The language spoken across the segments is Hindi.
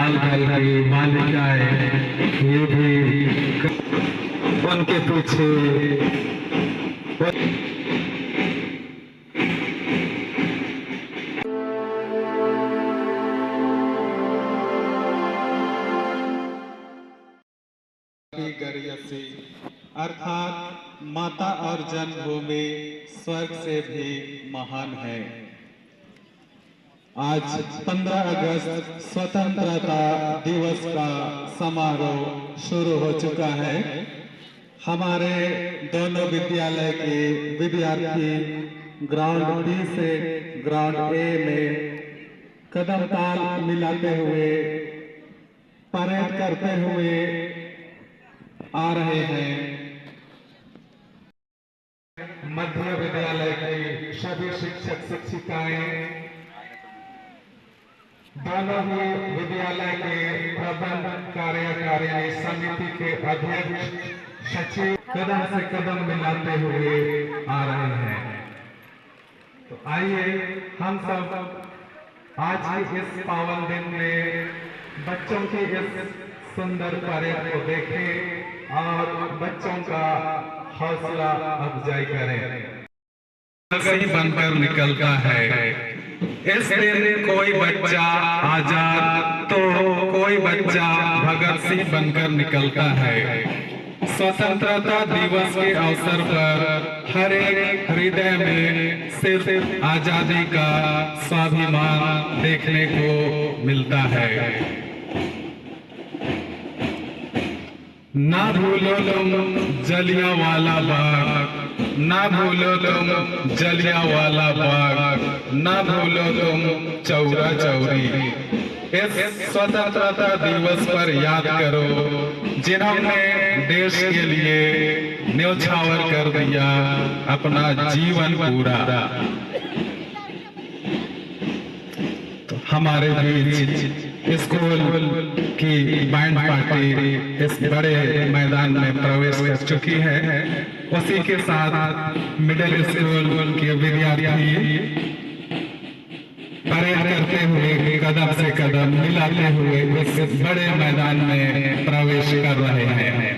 बाल घर की बालिकाएं ये भी उनके पीछे गरियसी अर्थात माता और जन्मभूमि स्वर्ग से भी महान है। आज 15 अगस्त स्वतंत्रता दिवस का समारोह शुरू हो चुका है। हमारे दोनों विद्यालय के विद्यार्थी ग्राउंड बी से ग्राउंड ए में कदम ताल मिलाते हुए परेड करते हुए आ रहे हैं। मध्य विद्यालय के सभी शिक्षक शिक्षिकाएं, दोनों ही विद्यालय के प्रबंध कार्यकारिणी समिति के अध्यक्ष सचिव कदम से कदम मिलाते हुए आ रहे हैं। तो आइए हम सब आज के इस पावन दिन में बच्चों की इस सुंदर परेड को देखें और बच्चों का हौसला अफजाई करें। सही बनकर निकलता है। इस दिन कोई बच्चा आजाद तो कोई बच्चा भगत सिंह बनकर निकलता है। स्वतंत्रता दिवस के अवसर पर हर एक हृदय में सिर्फ आजादी का स्वाभिमान देखने को मिलता है। ना भूलो तुम जलियांवाला बाग, ना भूलो तुम जलियांवाला बाग, ना भूलो तुम चौरा चौरी। इस स्वतंत्रता दिवस पर याद करो जिन्होंने देश के लिए न्योछावर कर दिया अपना जीवन पूरा। तो हमारे बीच स्कूल की बैंड पार्टी इस बड़े मैदान में प्रवेश कर चुकी है। उसी के साथ मिडिल स्कूल के विद्यार्थी परेड करते हुए कदम से कदम मिलाते हुए इस बड़े मैदान में प्रवेश कर रहे हैं।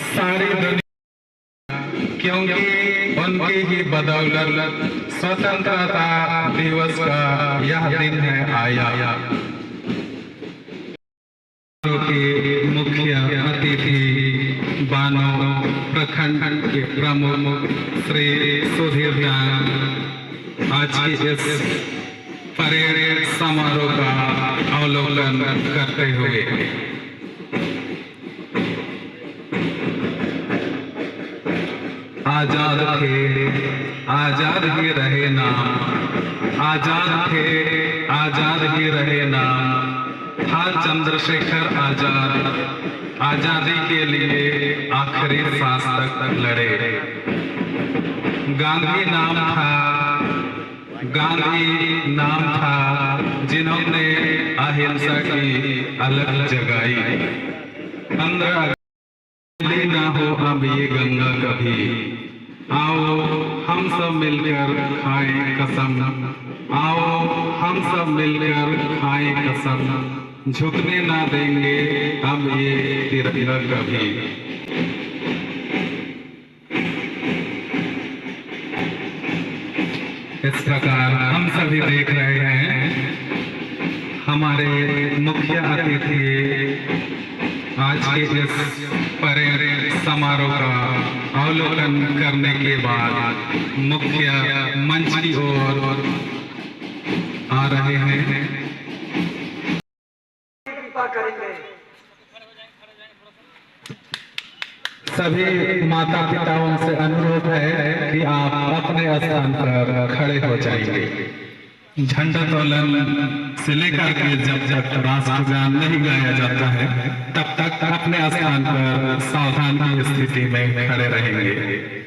सारी दुनिया क्योंकि उनकी ही बदौलत स्वतंत्रता दिवस का यह दिन है आया। के मुख्य अतिथि बानो प्रखंड के प्रमुख श्री सुधीर दान आज के इस परेड समारोह का अवलोकन करते हुए आजाद थे आजाद ही रहे नाम, आजाद थे आजाद ही रहे नाम। था चंद्रशेखर आजाद आजादी के लिए आखिरी सांस तक लड़े। गांधी नाम था जिन्होंने अहिंसा की अलग जगाई। 15 ना हो अब ये गंगा कभी, आओ हम सब मिलकर खाएं कसम, आओ हम सब मिलकर खाएं कसम, झुकने ना देंगे अब ये तिरंगा कभी। इस प्रकार हम सभी देख रहे हैं हमारे मुख्य अतिथि आज के इस परेड समारोह का अवलोकन करने के बाद मुख्य मंच की ओर आ रहे हैं। सभी माता पिताओं से अनुरोध है कि आप अपने स्थान पर खड़े हो जाइए। झंडोत्तोलन से लेकर के जब तक राष्ट्रगान नहीं गाया जाता है तब तक अपने स्थान पर सावधान की स्थिति में खड़े रहेंगे।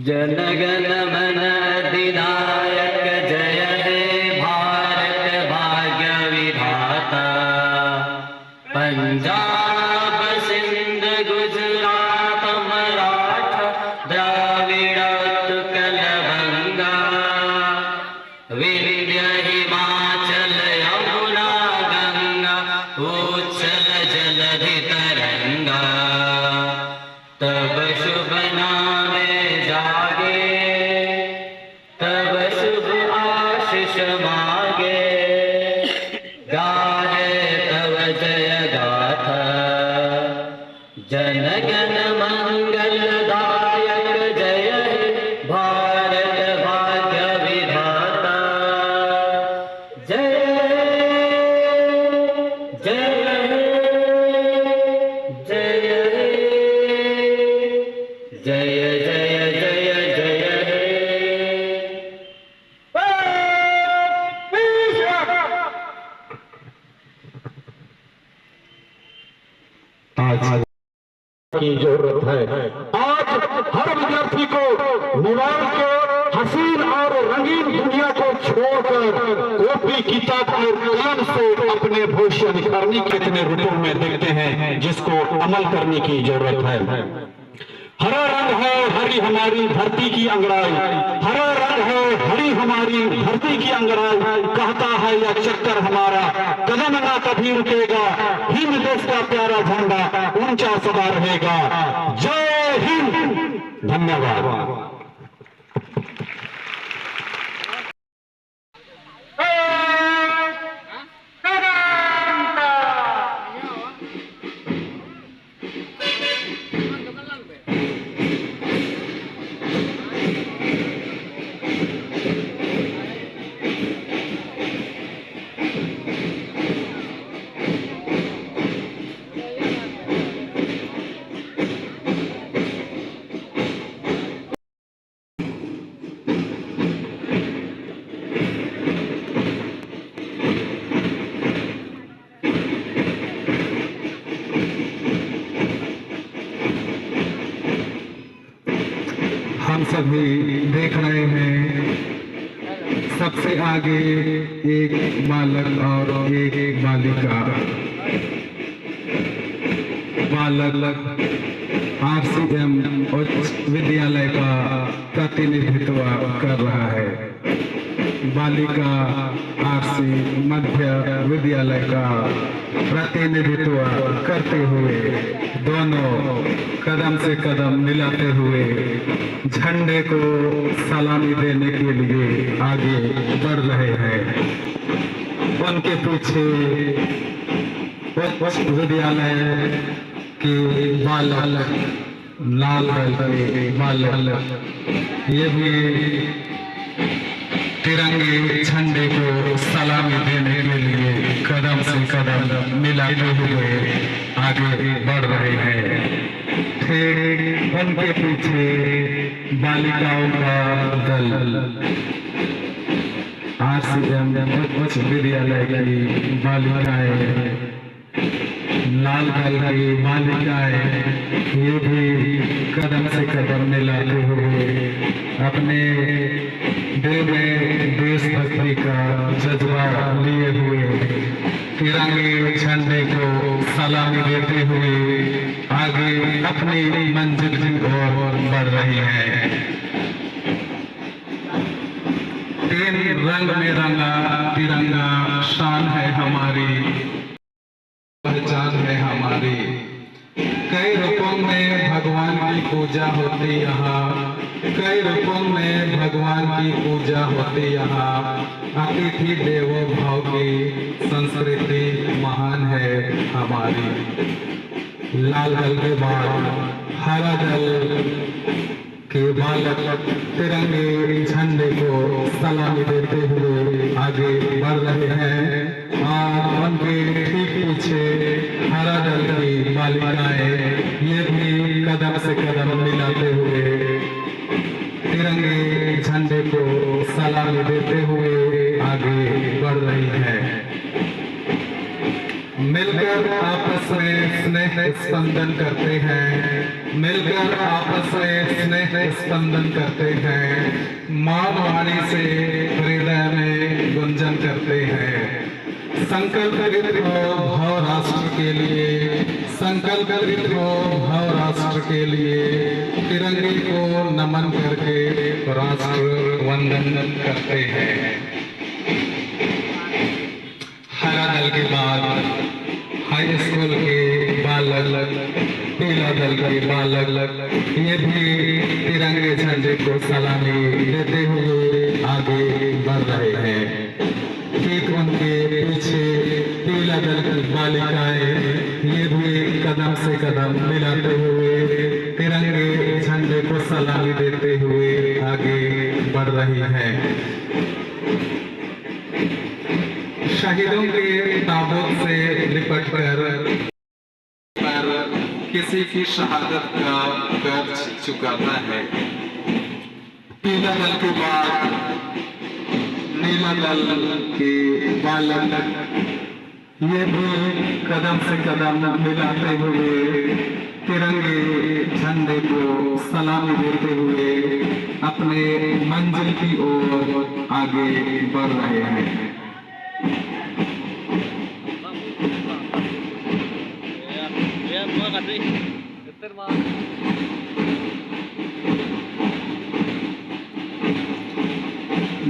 जनगण मन अधिनायक जय हे भारत भाग्य विधाता। पंजाब सिंध गुजरात मराठा द्राविड़ उत्कल बंगा। विंध्य हिमाचल यमुना गंगा उच्छल जलधि तरंगा। तब शुभ नामे जागे तब शुभ आशीष मागे। गाहे तव जय गाथा जनगण मंगलदायक जय हे भारत भाग्य विधाता। जय जय जय जय जय जय जय हे। आज की जरूरत है। आज हर विद्यार्थी को मोबाइल के हसीन और रंगीन दुनिया को छोड़कर कॉपी किताब और कलम से अपने भविष्य निखारने के कितने रूपों में देखते हैं जिसको अमल करने की जरूरत है। हरा रंग है हरी हमारी धरती की अंगड़ाई। हरा रंग है हरी हमारी धरती की अंगड़ाई। कहता है यह चक्कर हमारा कदम ना कभी रुकेगा। हिंद देश का प्यारा झंडा ऊंचा सदा रहेगा। जय हिंद। धन्यवाद। हम सभी देख रहे हैं सबसे आगे एक बालक और एक बालिका। बालक RCM उच्च विद्यालय का प्रतिनिधित्व कर रहा है। बालिका RC मध्य विद्यालय का प्रतिनिधित्व करते हुए दोनों कदम से कदम मिलाते हुए झंडे को सलामी देने के लिए आगे बढ़ रहे हैं। उनके पीछे उच्च विद्यालय के बालक लाल रंग के बालक ये भी तिरंगे झंडे को सलामी देने के लिए कदम से कदम मिलाते हुए आगे बढ़ रहे हैं। फिर उनके पीछे बालिकाओं का दल RCM उच्च विद्यालय की बालिकाएं लाल दल की बालिकाएं ये भी कदम से कदम मिलाते हुए अपने दिल में देशभक्ति का जज्बा लिए हुए तिरंगे झंडे को सलामी देते हुए आगे अपनी मंजिल की ओर बढ़ रही है। तीन रंग में रंगा तिरंगा शान है हमारी, पहचान है हमारी। कई रूपों में भगवान की पूजा होती यहाँ, कई रूपों में भगवान की पूजा होती यहाँ। अतिथि देवो भाव की संस्कृति महान है हमारी। लाल दल के बाद हरा दल के बालक तिरंगे झंडे को सलामी देते हुए आगे बढ़ रहे हैं और उनके ठीक पीछे हरा दल की बालिकाएं ये भी कदम से कदम मिलाते हुए तिरंगे झंडे को सलामी देते हुए आगे बढ़ रही है। मिलकर आपस में स्नेह स्पंदन करते हैं। मिलकर आपस में स्नेह स्पंदन करते हैं, मौन वाणी से हृदय में गुंजन करते हैं। संकल्पित हो भाव राष्ट्र के लिए, संकल्पित हो भाव राष्ट्र के लिए, तिरंगे को नमन करके राष्ट्र वंदन करते हैं। हरा दल के बाद हाई स्कूल के बालक, पीला दल के बालक, ये भी तिरंगे झंडे को सलामी देते हुए आगे बढ़ रहे हैं। ठीक उनके पीछे पीला दल की बालिकाएं, ये भी कदम से कदम मिलाते हुए तिरंगे झंडे को सलामी देते हुए आगे बढ़ रही हैं। शहीदों के ताबूत से लिपटकर किसी की शहादत का कर्ज चुकाता है। पीला दल के बाद नीला दल के बालक, ये भी कदम से कदम मिलाते हुए तिरंगे झंडे को सलामी देते हुए अपने मंजिल की ओर आगे बढ़ रहे हैं।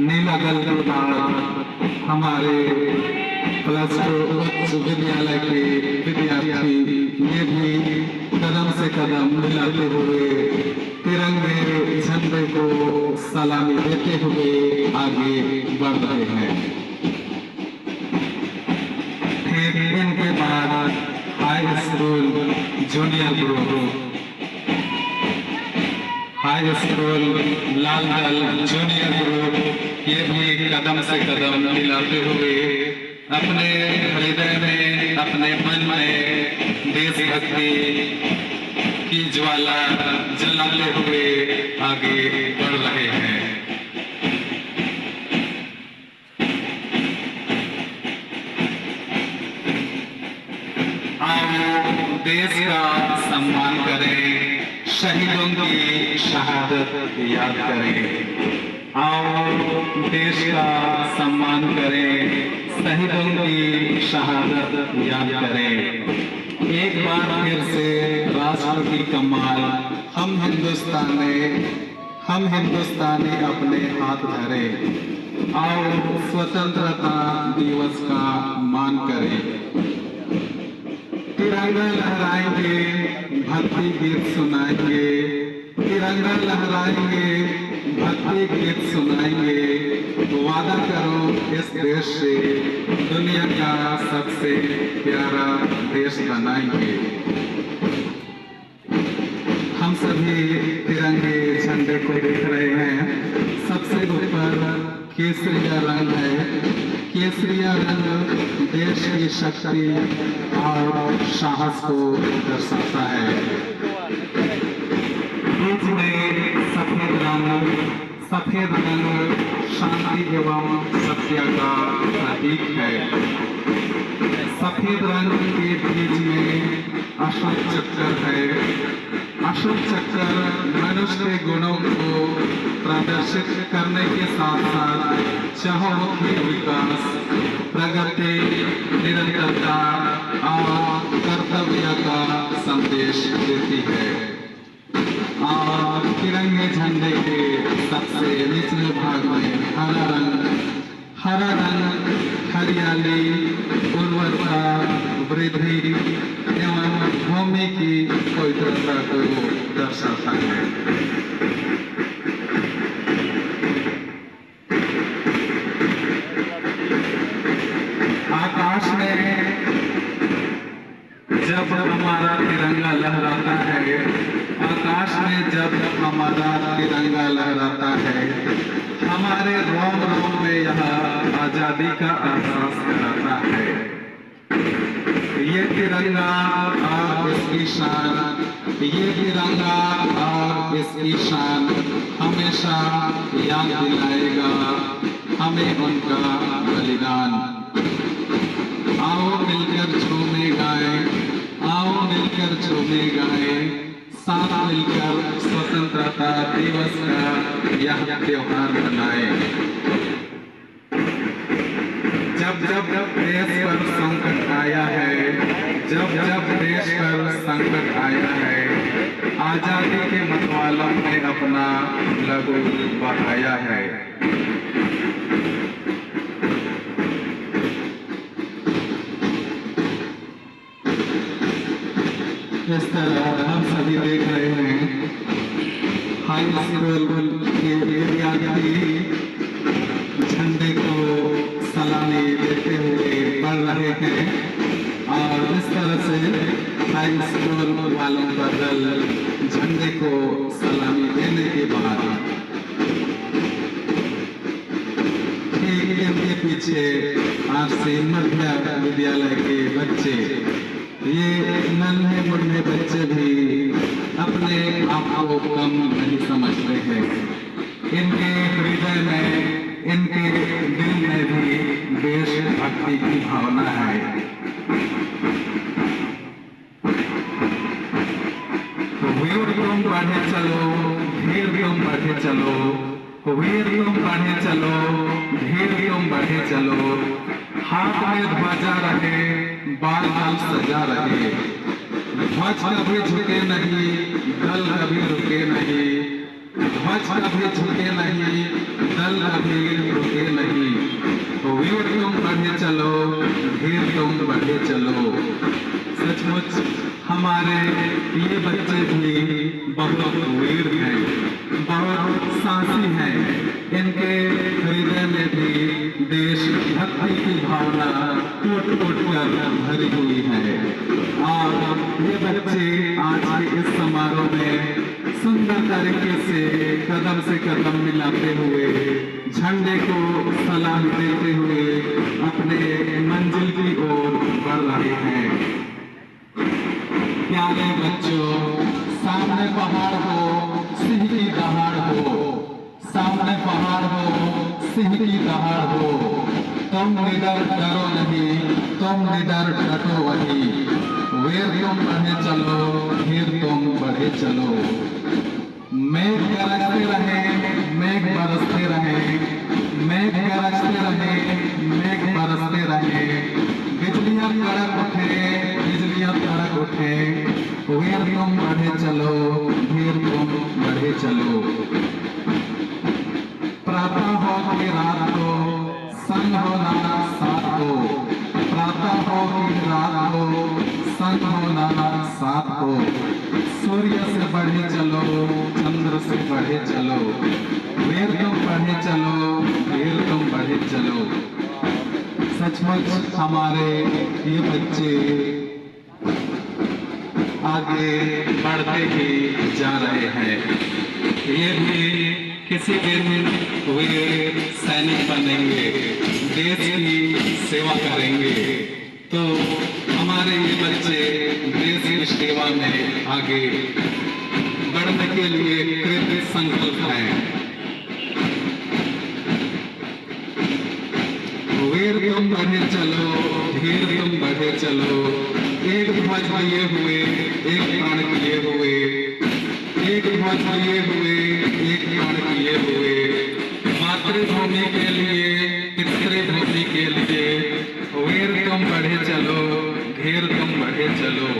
नीला दल के बाद हमारे प्लस टू उच्च विद्यालय के विद्यार्थी, ये भी कदम से कदम मिलाते हुए तिरंगे झंडे को सलामी देते हुए आगे बढ़ रहे हैं। फिर इनके बाद high school junior group, high school लाल दल जूनियर ग्रुप, ये भी कदम से कदम मिलाते हुए अपने हृदय में, अपने मन में देशभक्ति की ज्वाला जलाते हुए आगे बढ़ रहे हैं। आओ देश का सम्मान करें, शहीदों की शहादत याद करें। आओ देश का सम्मान करें, शहीदों की शहादत याद करें। एक बार फिर से राष्ट्र की कमाल हम हिंदुस्तानी अपने हाथ धरे। आओ स्वतंत्रता दिवस का मान करें। तिरंगा लहराएंगे, भक्ति गीत सुनाएंगे, तिरंगा लहराएंगे, भक्ति गीत सुनाएंगे। वादा करो इस देश से दुनिया का सबसे प्यारा देश बनाएंगे। हम सभी तिरंगे झंडे को देख रहे हैं। सबसे ऊपर केसरिया रंग है। केसरिया रंग देश की शक्ति और साहस को दर्शाता है। बीच में सफेद रंग शांति एवं सत्य का प्रतीक है। सफेद रंग के बीच में अशोक चक्र है। अशोक चक्र मनुष्य के गुणों को प्रदर्शित करने के साथ साथ चहुमुखी विकास, प्रगति, निरंतरता और कर्तव्य का संदेश देती है। और तिरंगे झंडे के सबसे निचले भाग में हरा रंग हरियाली, उर्वरता, वृद्धि एवं भूमि की पवित्रता को दर्शाता है। आकाश में जब हमारा तिरंगा लहराता है, आकाश में जब हमारा तिरंगा लहराता है, हमारे रोम रोम में यह आजादी का एहसास कराता है। ये तिरंगा और इसकी शान, ये तिरंगा और इसकी शान हमेशा याद दिलाएगा हमें उनका बलिदान। आओ मिलकर झूमे गाएं, आओ मिलकर झूमे गाएं, साथ मिलकर स्वतंत्रता दिवस का यह त्योहार मनाएं। जब जब देश पर संकट आया है, जब जब देश पर संकट आया है, आजादी के मतवालों ने अपना लहू बहाया है। इस तरह हम सभी देख रहे हैं हाई स्कूल के विद्यार्थी झंडे को सलामी देते हुए बढ़ रहे हैं और इस तरह से हाई स्कूल वालों का दल झंडे को सलामी देने के बाद इनके पीछे आरसी मध्य विद्यालय के बच्चे, ये नन्हे मुन्ने बच्चे भी अपने आप को कम नहीं समझते हैं। इनके हृदय में, इनके दिल में भी देशभक्ति की भावना है। वीर तुम बढ़े चलो, धीर तुम बढ़े चलो, वीर तुम बढ़े चलो, धीर तुम बढ़े चलो, हाथ में ध्वजा रहे, बाल बाल सजा रहे, ध्वज कभी झुके नहीं, दल कभी रुके नहीं, ध्वज कभी झुके नहीं, दल कभी रुके नहीं। वीर तुम बढ़े चलो, धीर तुम बढ़े चलो। सचमुच हमारे ये बच्चे भी बहुत वीर हैं, बहुत साहसी हैं। इनके हृदय में भी देशभक्ति की भावना टूट टूट कर भरी हुई है और ये बच्चे आज के इस समारोह में सुंदर तरीके से कदम मिलाते हुए, झंडे को सलाम देते हुए अपने मंजिल की ओर बढ़ रहे हैं। प्यारे बच्चों, सामने पहाड़ हो, सिंह की दहाड़ हो, सामने पहाड़ हो, सिंह की दहाड़ हो, तुम निडर डरो नहीं, तुम निडर डटो वही, वीर तुम बढ़े चलो, धीर तुम बढ़े चलो। मेघ गरजते रहे, मेघ बरसते रहे, मेघ गरजते रहे, मेघ बरसते रहे, बिजलियां कड़क उठे, बिजलियां कड़क उठे, वीर तुम बढ़े चलो, धीर तुम बढ़े चलो। प्रातः हो कि रात हो, संग हो ना साथ हो, प्रातः हो कि रात हो, संग हो ना साथ हो। सूर्य से बढ़े चलो, चंद्र से बढ़े चलो, वीर तुम बढ़े चलो, धीर तुम बढ़े चलो। सचमुच हमारे ये बच्चे आगे बढ़ते ही जा रहे हैं। ये भी किसी दिन वे सैनिक बनेंगे, देश की सेवा करेंगे, तो हमारे ये बच्चे देश की सेवा में आगे बढ़ने के लिए कृत संकल्प हैं। वीर तुम बढ़े चलो, धीर तुम बढ़े चलो, एक ध्वज लिए हुए, एक प्राण किए हुए, एक ध्वज लिए हुए, एक प्राण किए हुए, मातृभूमि के लिए, पितृभूमि के लिए, वीर तुम बढ़े चलो, धीर तुम बढ़े चलो।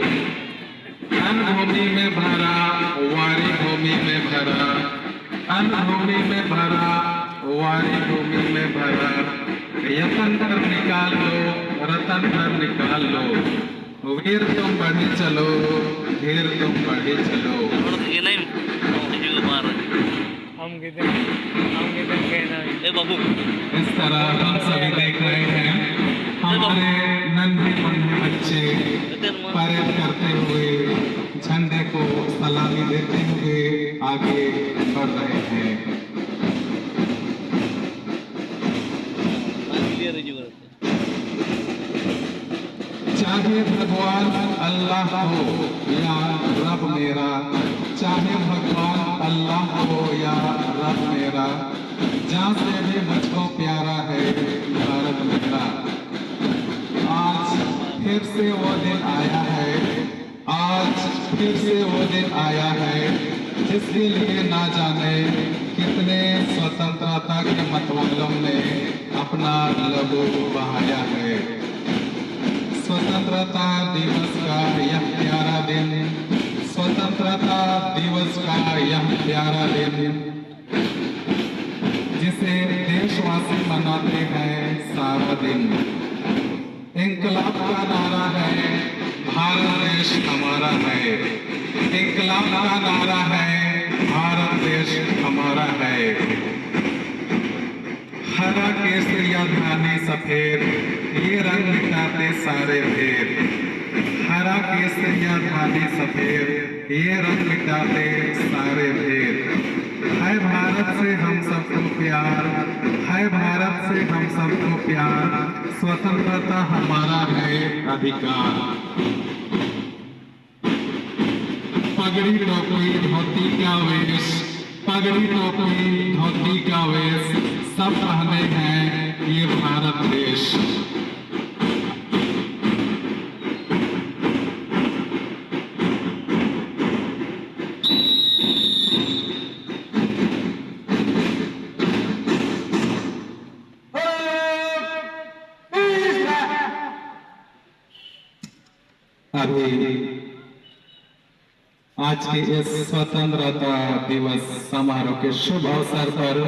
अन्न भूमि में भरा, वारी भूमि में भरा, अन्न भूमि में भरा, वारी भूमि में भरा, यतन कर निकाल लो, रतन कर निकाल लो, वीर तुम बढ़े चलो, धीर तुम बढ़े चलो। इस तरह हम सभी देख रहे हैं हमारे नन्हे मुन्ने बच्चे परेड करते हुए, झंडे को सलामी देते हुए आगे बढ़ रहे हैं। चाहे भगवान अल्लाह हो या रब मेरा, चाहे भगवान अल्लाह हो या रब मेरा, जहाँ से भी मुझको प्यारा है भारत मेरा। आज फिर से वो दिन आया है, आज फिर से वो दिन आया है जिसके लिए ना जाने कितने स्वतंत्रता के मतवालों ने अपना लहू बहाया है। स्वतंत्रता दिवस का यह प्यारा दिन, स्वतंत्रता दिवस का यह प्यारा दिन जिसे देशवासी मनाते हैं सारा दिन। इंकलाब का नारा है, भारत देश हमारा है। इंकलाब का नारा है, भारत देश हमारा है। हरा केसरिया धानी सफेद, ये रंग मिटाते सारे भेद। हरा केसरिया धानी सफेद, ये रंग मिटाते सारे भेद। है भारत से हम सबको प्यार, है भारत से हम सबको प्यार। स्वतंत्रता हमारा है अधिकार। पगड़ी टोपी धोती का वेश, पगड़ी टोपी धोती का वेश सब पहने हैं ये भारत देश। अभी आज के इस स्वतंत्रता दिवस समारोह के शुभ अवसर पर